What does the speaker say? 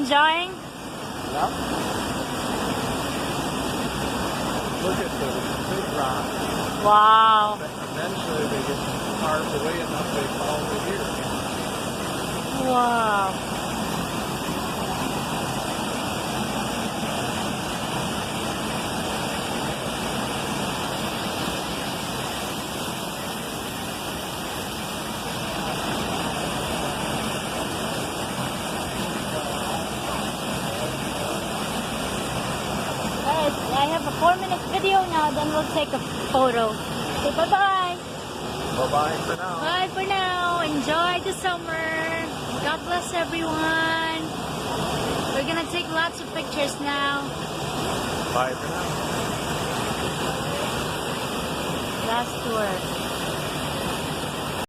enjoying? Yep. Look at the big rock. Wow. Eventually they get carved away enough they fall over here. Wow. Guys, I have a 4-minute video now, then we'll take a photo. Okay, bye-bye. Bye-bye for now. Bye for now. Enjoy the summer. God bless everyone. We're gonna take lots of pictures now. Bye for now. Last tour.